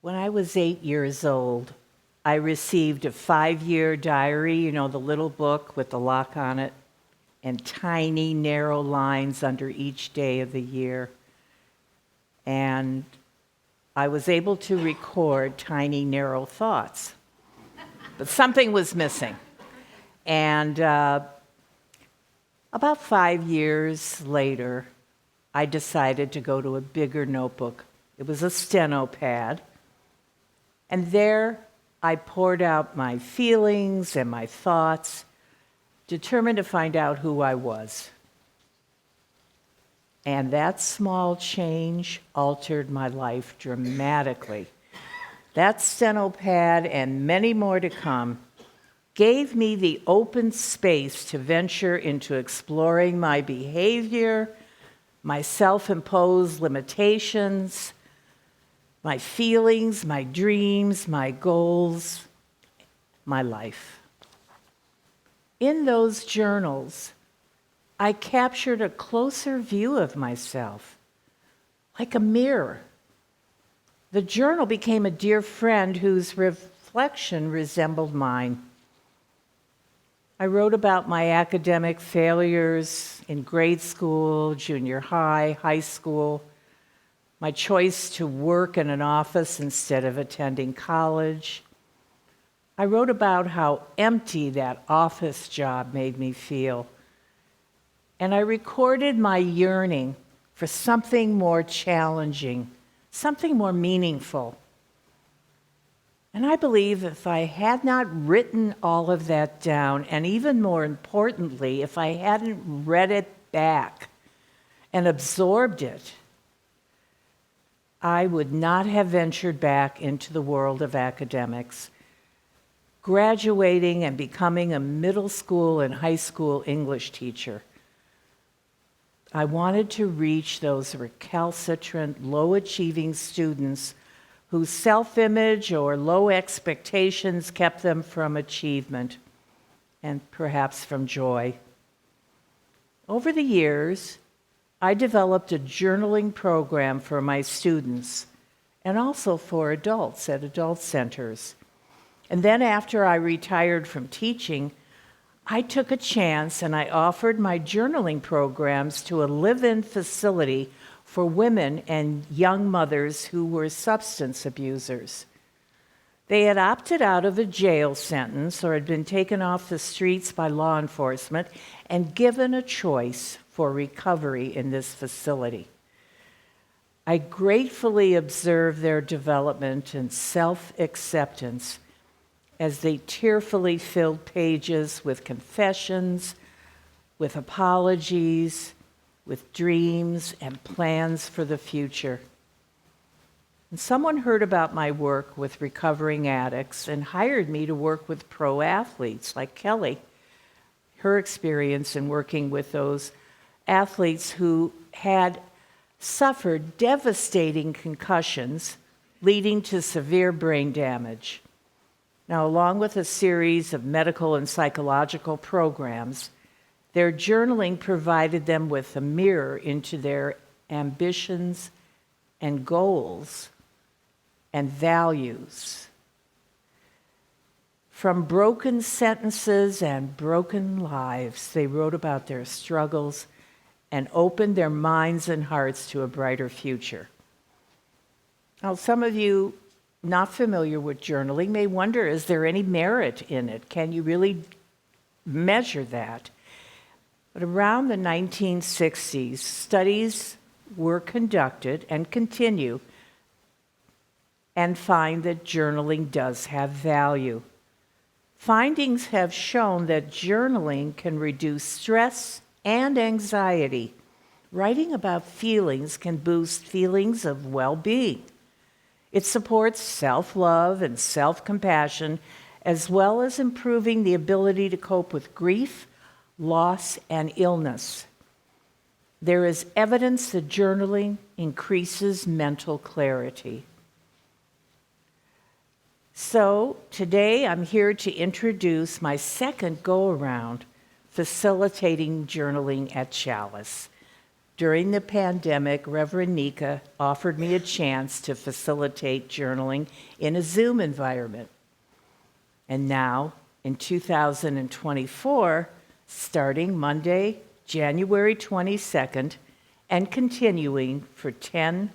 When I was 8 years old, I received a 5-year diary, the little book with the lock on it, and tiny, narrow lines under each day of the year. And I was able to record tiny, narrow thoughts. But something was missing. And about 5 years later, I decided to go to a bigger notebook. It was a steno pad. And there I poured out my feelings and my thoughts, determined to find out who I was. And that small change altered my life dramatically. That steno pad and many more to come gave me the open space to venture into exploring my behavior, my self-imposed limitations, my feelings, my dreams, my goals, my life. In those journals, I captured a closer view of myself, like a mirror. The journal became a dear friend whose reflection resembled mine. I wrote about my academic failures in grade school, junior high, high school, my choice to work in an office instead of attending college. I wrote about how empty that office job made me feel. And I recorded my yearning for something more challenging, something more meaningful. And I believe if I had not written all of that down, and even more importantly, if I hadn't read it back and absorbed it, I would not have ventured back into the world of academics, graduating and becoming a middle school and high school English teacher. I wanted to reach those recalcitrant, low-achieving students whose self-image or low expectations kept them from achievement and perhaps from joy. Over the years, I developed a journaling program for my students and also for adults at adult centers. And then after I retired from teaching, I took a chance and I offered my journaling programs to a live-in facility for women and young mothers who were substance abusers. They had opted out of a jail sentence or had been taken off the streets by law enforcement and given a choice for recovery in this facility. I gratefully observed their development and self-acceptance as they tearfully filled pages with confessions, with apologies, with dreams and plans for the future. And someone heard about my work with recovering addicts and hired me to work with pro athletes like Kelly. Her experience in working with those athletes who had suffered devastating concussions leading to severe brain damage. Now, along with a series of medical and psychological programs, their journaling provided them with a mirror into their ambitions and goals and values. From broken sentences and broken lives, they wrote about their struggles and opened their minds and hearts to a brighter future. Now, some of you not familiar with journaling may wonder, is there any merit in it? Can you really measure that? But around the 1960s, studies were conducted and continue and find that journaling does have value. Findings have shown that journaling can reduce stress and anxiety. Writing about feelings can boost feelings of well-being. It supports self-love and self-compassion, as well as improving the ability to cope with grief, loss, and illness. There is evidence that journaling increases mental clarity. So today I'm here to introduce my second go-around facilitating journaling at Chalice. During the pandemic, Reverend Nika offered me a chance to facilitate journaling in a Zoom environment. And now, in 2024, starting Monday, January 22nd, and continuing for 10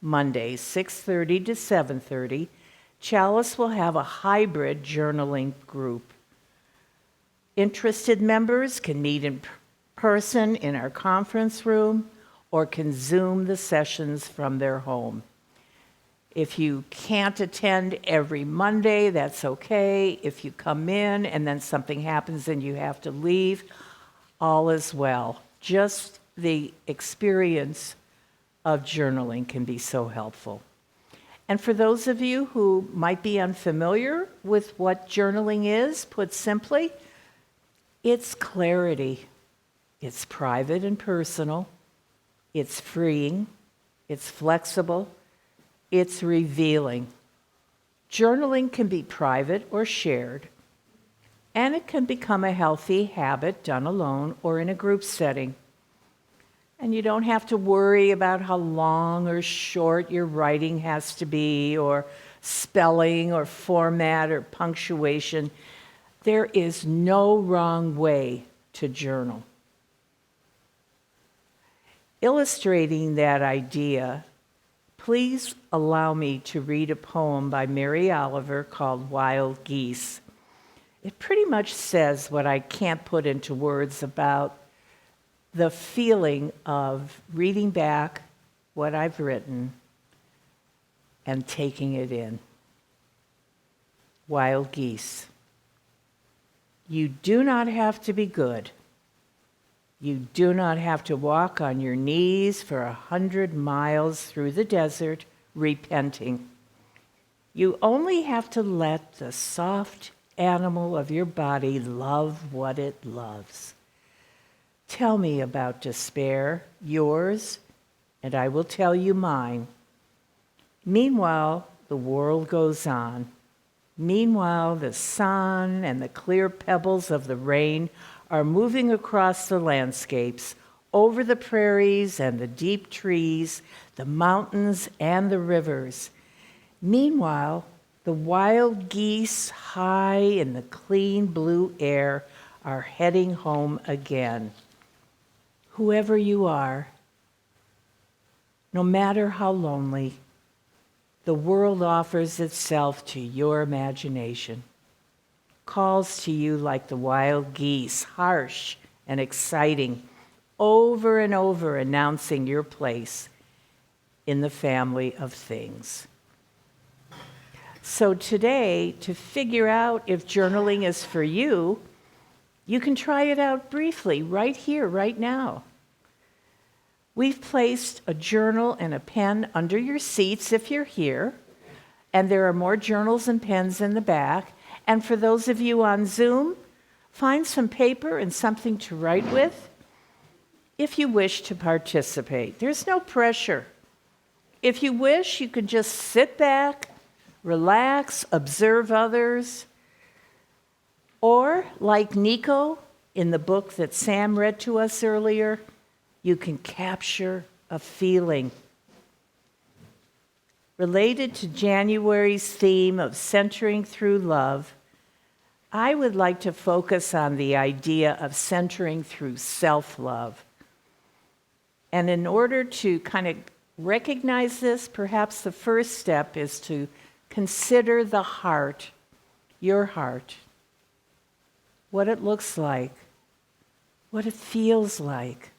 Mondays, 6:30 to 7:30, Chalice will have a hybrid journaling group. Interested members can meet in person in our conference room or can Zoom the sessions from their home. If you can't attend every Monday, that's okay. If you come in and then something happens and you have to leave, all is well. Just the experience of journaling can be so helpful. And for those of you who might be unfamiliar with what journaling is, put simply, it's clarity. It's private and personal. It's freeing. It's flexible. It's revealing. Journaling can be private or shared, and it can become a healthy habit done alone or in a group setting. And you don't have to worry about how long or short your writing has to be, or spelling or format or punctuation. There is no wrong way to journal. Illustrating that idea, please allow me to read a poem by Mary Oliver called Wild Geese. It pretty much says what I can't put into words about the feeling of reading back what I've written and taking it in. Wild Geese. You do not have to be good. You do not have to walk on your knees for 100 miles through the desert repenting. You only have to let the soft animal of your body love what it loves. Tell me about despair, yours, and I will tell you mine. Meanwhile, the world goes on. Meanwhile, the sun and the clear pebbles of the rain are moving across the landscapes, over the prairies and the deep trees, the mountains and the rivers. Meanwhile, the wild geese high in the clean blue air are heading home again. Whoever you are, no matter how lonely, the world offers itself to your imagination, calls to you like the wild geese, harsh and exciting, over and over announcing your place in the family of things. So today, to figure out if journaling is for you, you can try it out briefly, right here, right now. We've placed a journal and a pen under your seats if you're here, and there are more journals and pens in the back. And for those of you on Zoom, find some paper and something to write with if you wish to participate. There's no pressure. If you wish, you can just sit back, relax, observe others, or like Nico in the book that Sam read to us earlier, you can capture a feeling. Related to January's theme of centering through love, I would like to focus on the idea of centering through self-love. And in order to kind of recognize this, perhaps the first step is to consider the heart, your heart, what it looks like, what it feels like,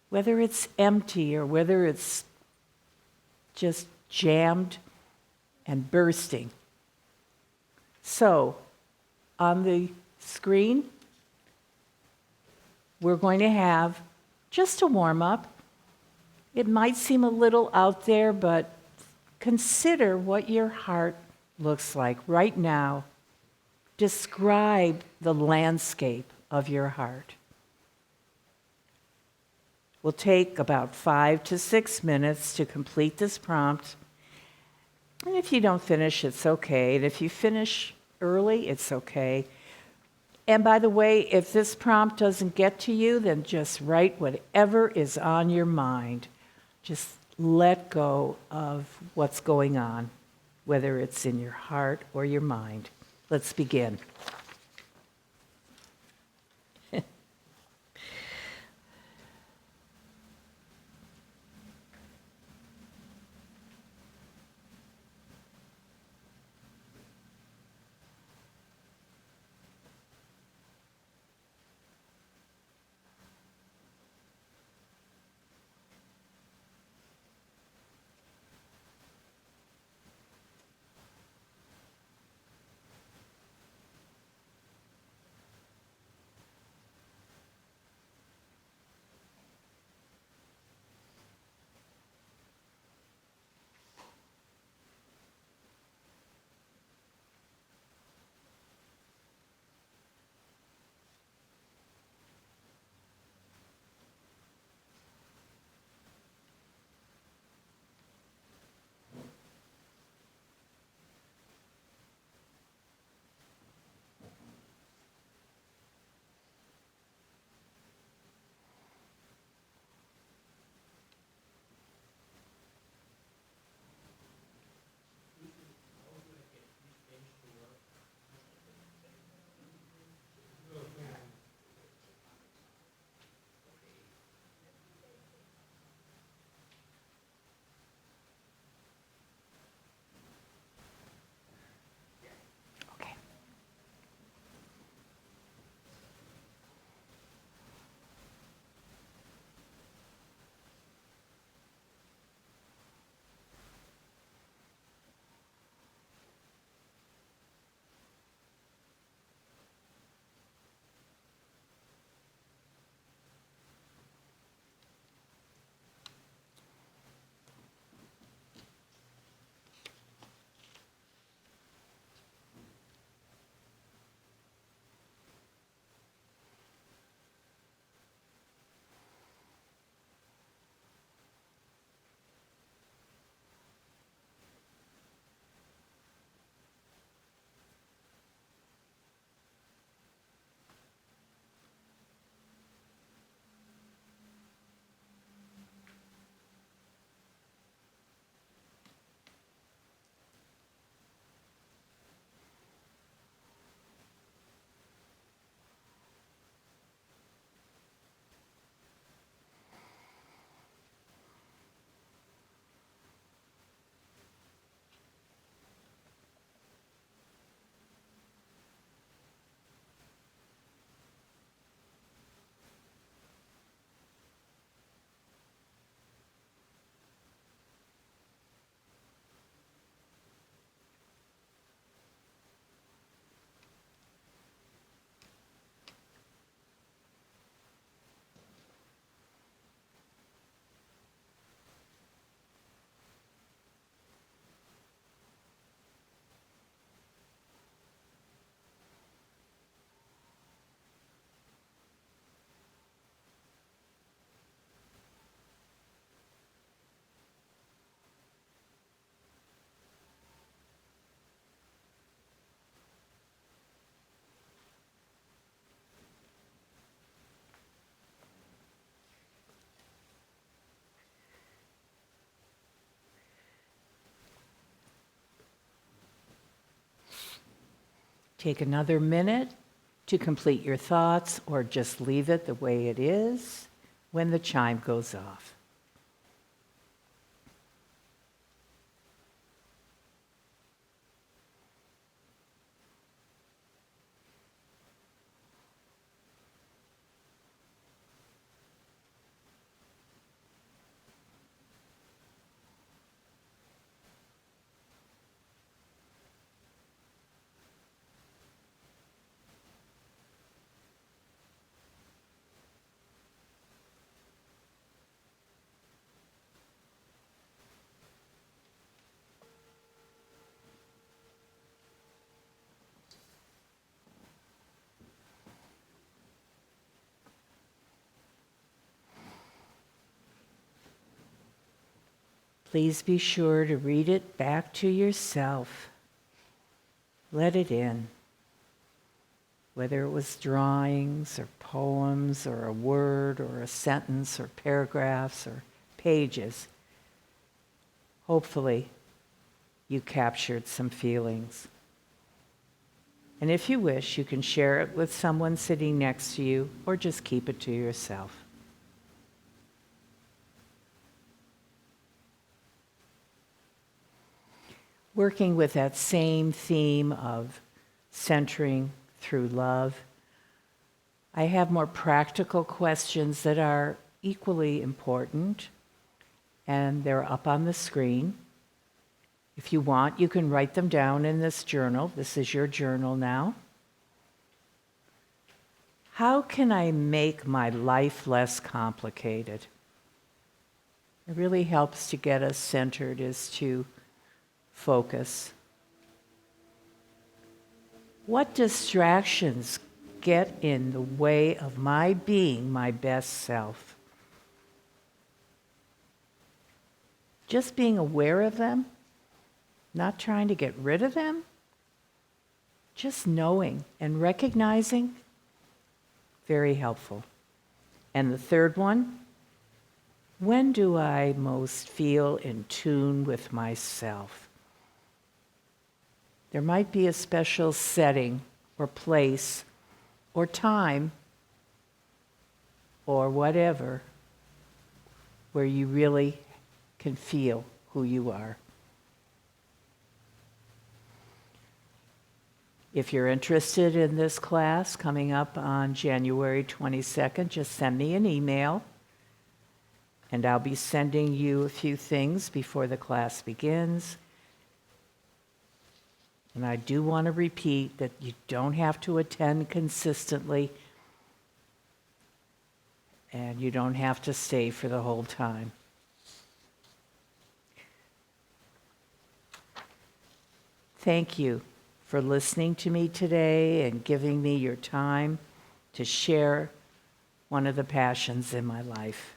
whether it's empty or whether it's just jammed and bursting. So, on the screen, we're going to have just a warm-up. It might seem a little out there, but consider what your heart looks like right now. Describe the landscape of your heart. We'll take about 5 to 6 minutes to complete this prompt. And if you don't finish, it's okay. And if you finish early, it's okay. And by the way, if this prompt doesn't get to you, then just write whatever is on your mind. Just let go of what's going on, whether it's in your heart or your mind. Let's begin. Okay. Take another minute to complete your thoughts, or just leave it the way it is when the chime goes off. Please be sure to read it back to yourself. Let it in. whether it was drawings or poems or a word or a sentence or paragraphs or pages. Hopefully, you captured some feelings. And if you wish, you can share it with someone sitting next to you or just keep it to yourself. Working with that same theme of centering through love, I have more practical questions that are equally important, and they're up on the screen. If you want, you can write them down in this journal. This is your journal now. How can I make my life less complicated? It really helps to get us centered, is to focus. What distractions get in the way of my being my best self? Just being aware of them, not trying to get rid of them, just knowing and recognizing, very helpful. And the third one, when do I most feel in tune with myself? There might be a special setting or place or time or whatever where you really can feel who you are. If you're interested in this class coming up on January 22nd, just send me an email, and I'll be sending you a few things before the class begins. And I do want to repeat that you don't have to attend consistently, and you don't have to stay for the whole time. Thank you for listening to me today and giving me your time to share one of the passions in my life.